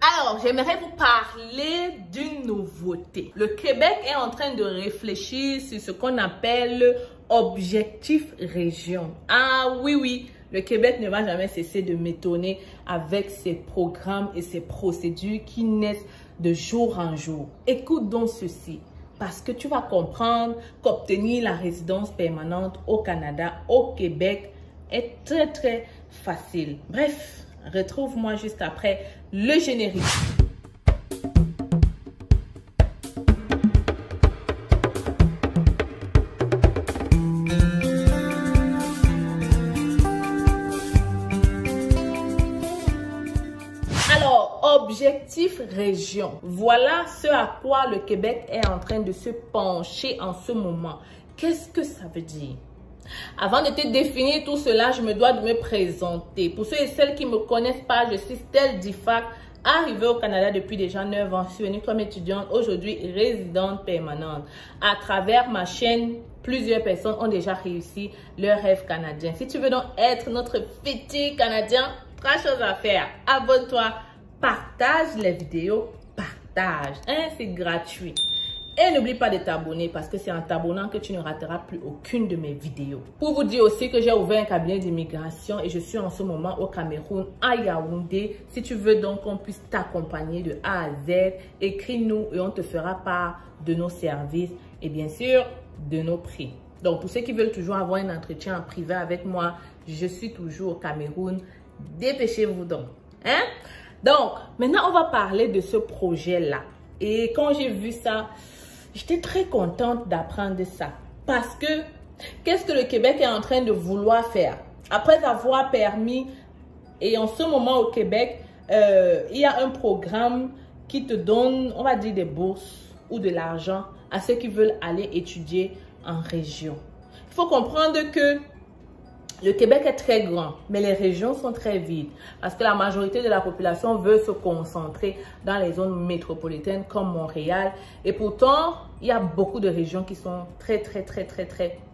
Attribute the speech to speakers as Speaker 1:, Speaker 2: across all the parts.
Speaker 1: Alors, j'aimerais vous parler d'une nouveauté. Le Québec est en train de réfléchir sur ce qu'on appelle objectif région. Ah oui, le Québec ne va jamais cesser de m'étonner avec ses programmes et ses procédures qui naissent de jour en jour. Écoute donc ceci, parce que tu vas comprendre qu'obtenir la résidence permanente au Canada, au Québec, est très facile. Bref, retrouve-moi juste après le générique. Alors, objectif région. Voilà ce à quoi le Québec est en train de se pencher en ce moment. Qu'est-ce que ça veut dire? Avant de te définir tout cela, je me dois de me présenter. Pour ceux et celles qui ne me connaissent pas, je suis Stell Difac, arrivée au Canada depuis déjà 9 ans. Je suis venue comme étudiante, aujourd'hui résidente permanente. À travers ma chaîne, plusieurs personnes ont déjà réussi leur rêve canadien. Si tu veux donc être notre petit Canadien, 3 choses à faire. Abonne-toi, partage les vidéos, partage. C'est gratuit. Et n'oublie pas de t'abonner parce que c'est en t'abonnant que tu ne rateras plus aucune de mes vidéos. Pour vous dire aussi que j'ai ouvert un cabinet d'immigration et je suis en ce moment au Cameroun, à Yaoundé. Si tu veux donc qu'on puisse t'accompagner de A à Z, écris-nous et on te fera part de nos services et bien sûr de nos prix. Donc pour ceux qui veulent toujours avoir un entretien en privé avec moi, je suis toujours au Cameroun. Dépêchez-vous donc. Donc maintenant on va parler de ce projet-là. Et quand j'ai vu ça, j'étais très contente d'apprendre ça. Parce que, qu'est-ce que le Québec est en train de vouloir faire? Après avoir permis, et en ce moment au Québec, il y a un programme qui te donne, on va dire, des bourses ou de l'argent à ceux qui veulent aller étudier en région. Il faut comprendre que le Québec est très grand, mais les régions sont très vides parce que la majorité de la population veut se concentrer dans les zones métropolitaines comme Montréal. Et pourtant, il y a beaucoup de régions qui sont très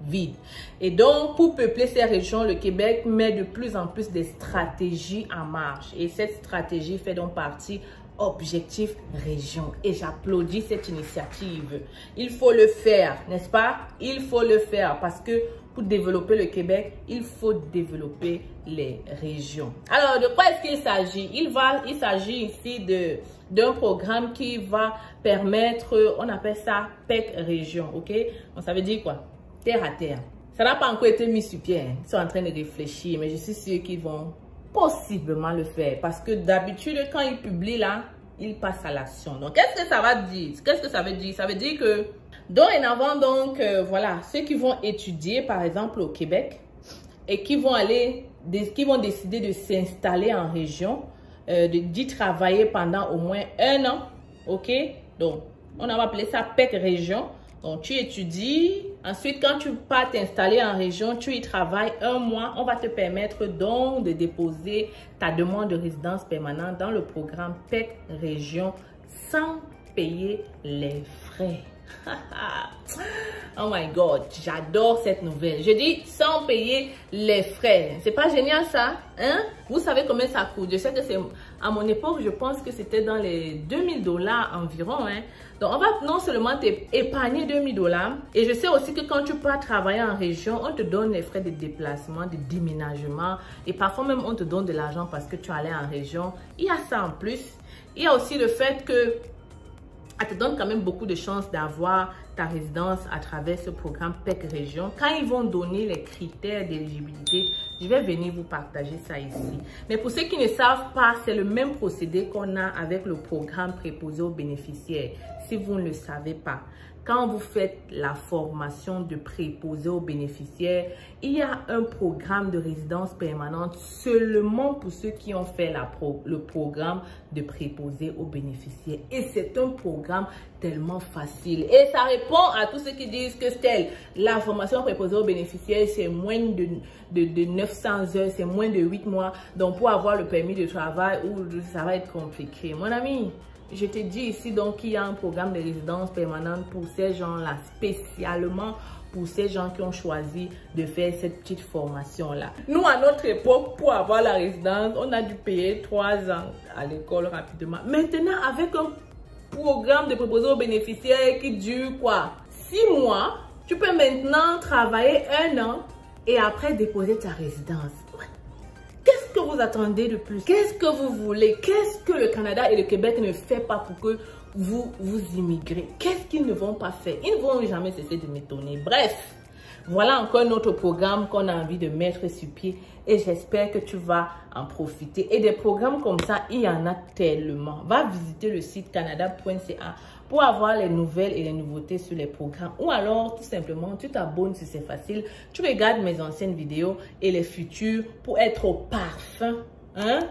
Speaker 1: vides. Et donc, pour peupler ces régions, le Québec met de plus en plus des stratégies en marche. Et cette stratégie fait donc partie objectif région. Et j'applaudis cette initiative. Il faut le faire, n'est-ce pas? Il faut le faire parce que pour développer le Québec, il faut développer les régions. Alors, de quoi est-ce qu'il s'agit? Il s'agit ici d'un programme qui va permettre, on appelle ça PEC région, ok? Donc, ça veut dire quoi? Terre à terre. Ça n'a pas encore été mis sur pied. Ils sont en train de réfléchir, mais je suis sûre qu'ils vont possiblement le faire. Parce que d'habitude, quand ils publient là, ils passent à l'action. Donc, qu'est-ce que ça va dire? Qu'est-ce que ça veut dire? Ça veut dire que dorénavant, donc, voilà, ceux qui vont étudier, par exemple, au Québec et qui vont décider de s'installer en région, d'y travailler pendant au moins 1 an, ok? Donc, on va appeler ça PEC région. Donc, tu étudies. Ensuite, quand tu pars t'installer en région, tu y travailles 1 mois. On va te permettre donc de déposer ta demande de résidence permanente dans le programme PEC région sans payer les frais. Oh my God, j'adore cette nouvelle. Je dis sans payer les frais. C'est pas génial ça? Vous savez combien ça coûte? Je sais que c'est à mon époque, je pense que c'était dans les 2000 $ environ. Donc on va non seulement t'épargner 2000 $, et je sais aussi que quand tu pars travailler en région, on te donne les frais de déplacement, de déménagement, et parfois même on te donne de l'argent parce que tu allais en région. Il y a ça en plus. Il y a aussi le fait que ça te donne quand même beaucoup de chances d'avoir ta résidence à travers ce programme PEC région. Quand ils vont donner les critères d'éligibilité, je vais venir vous partager ça ici. Mais pour ceux qui ne savent pas, c'est le même procédé qu'on a avec le programme préposé aux bénéficiaires. Si vous ne le savez pas, quand vous faites la formation de préposé aux bénéficiaires, il y a un programme de résidence permanente seulement pour ceux qui ont fait le programme de préposé aux bénéficiaires. Et c'est un programme tellement facile. Et ça réponds à tous ceux qui disent que Stell, la formation préposée aux bénéficiaires, c'est moins de 900 heures, c'est moins de 8 mois. Donc, pour avoir le permis de travail, ça va être compliqué. Mon ami, je te dis ici donc qu'il y a un programme de résidence permanente pour ces gens-là, spécialement pour ces gens qui ont choisi de faire cette petite formation-là. Nous, à notre époque, pour avoir la résidence, on a dû payer 3 ans à l'école rapidement. Maintenant, avec un programme de préposé aux bénéficiaires qui dure quoi? 6 mois, tu peux maintenant travailler 1 an et après déposer ta résidence. Qu'est-ce que vous attendez de plus? Qu'est-ce que vous voulez? Qu'est-ce que le Canada et le Québec ne font pas pour que vous immigrez? Qu'est-ce qu'ils ne vont pas faire? Ils ne vont jamais cesser de m'étonner. Bref, voilà encore notre programme qu'on a envie de mettre sur pied et j'espère que tu vas en profiter. Et des programmes comme ça, il y en a tellement. Va visiter le site canada.ca pour avoir les nouvelles et les nouveautés sur les programmes. Ou alors, tout simplement, tu t'abonnes si c'est facile. Tu regardes mes anciennes vidéos et les futures pour être au parfum. Hein?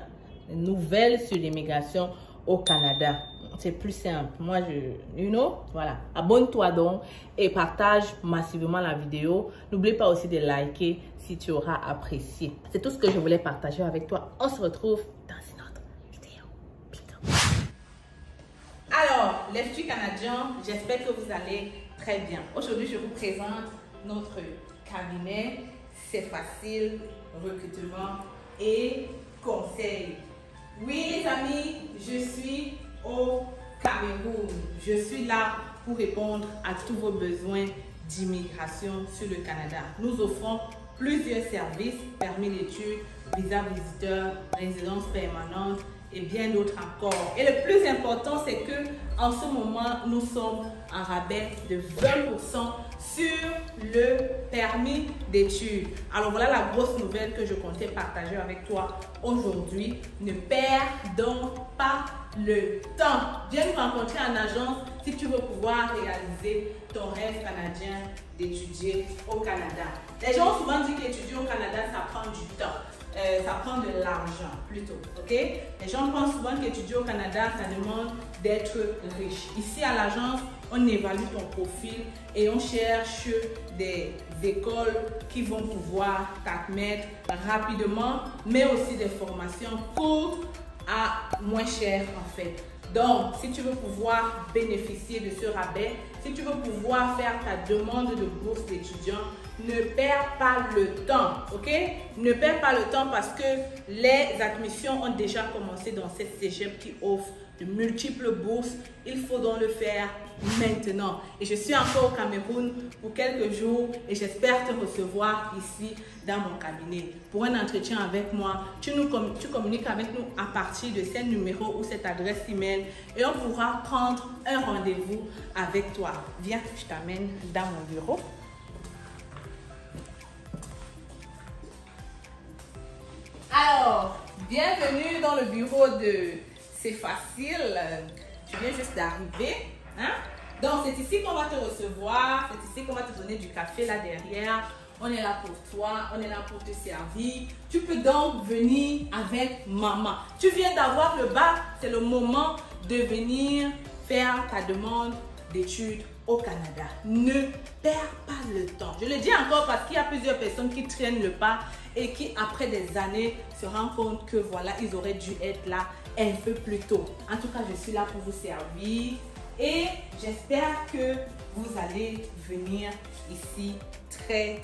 Speaker 1: Les nouvelles sur l'immigration au Canada. C'est plus simple. Moi, voilà. Abonne-toi donc et partage massivement la vidéo. N'oublie pas aussi de liker si tu auras apprécié. C'est tout ce que je voulais partager avec toi. On se retrouve dans une autre vidéo. Alors, les futurs Canadiens, j'espère que vous allez très bien. Aujourd'hui, je vous présente notre cabinet. C'est facile, recrutement et conseil. Oui, les amis, je suis au Cameroun. Je suis là pour répondre à tous vos besoins d'immigration sur le Canada. Nous offrons plusieurs services, permis d'études, visa visiteur, résidence permanente et bien d'autres encore. Et le plus important, c'est que en ce moment, nous sommes en rabais de 20% sur le permis d'études. Alors voilà la grosse nouvelle que je comptais partager avec toi aujourd'hui. Ne perds donc pas le temps. Viens nous rencontrer en agence si tu veux pouvoir réaliser ton rêve canadien d'étudier au Canada. Les gens ont souvent dit qu'étudier au Canada, ça prend du temps. Ça prend de l'argent plutôt, ok? Les gens pensent souvent qu'étudier au Canada, ça demande d'être riche. Ici à l'agence, on évalue ton profil et on cherche des écoles qui vont pouvoir t'admettre rapidement, mais aussi des formations courtes à moins cher en fait. Donc, si tu veux pouvoir bénéficier de ce rabais, si tu veux pouvoir faire ta demande de bourse d'étudiant, ne perds pas le temps, ok? Ne perds pas le temps parce que les admissions ont déjà commencé dans cette cégep qui offre de multiples bourses. Il faut donc le faire maintenant. Et je suis encore au Cameroun pour quelques jours et j'espère te recevoir ici dans mon cabinet pour un entretien avec moi. Tu communiques avec nous à partir de ce numéro ou cette adresse email et on pourra prendre un rendez-vous avec toi. Viens, je t'amène dans mon bureau. Alors, bienvenue dans le bureau de C'est facile. Tu viens juste d'arriver. Hein? Donc, c'est ici qu'on va te recevoir. C'est ici qu'on va te donner du café là derrière. On est là pour toi. On est là pour te servir. Tu peux donc venir avec maman. Tu viens d'avoir le bac. C'est le moment de venir faire ta demande d'études au Canada. Ne perds pas le temps. Je le dis encore parce qu'il y a plusieurs personnes qui traînent le pas et qui, après des années, se rendent compte que voilà, ils auraient dû être là un peu plus tôt. En tout cas, je suis là pour vous servir et j'espère que vous allez venir ici très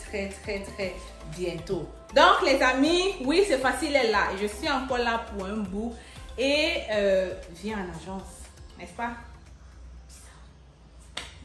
Speaker 1: bientôt. Donc, les amis, oui, c'est facile, elle est là et je suis encore là pour un bout et viens en agence, n'est-ce pas?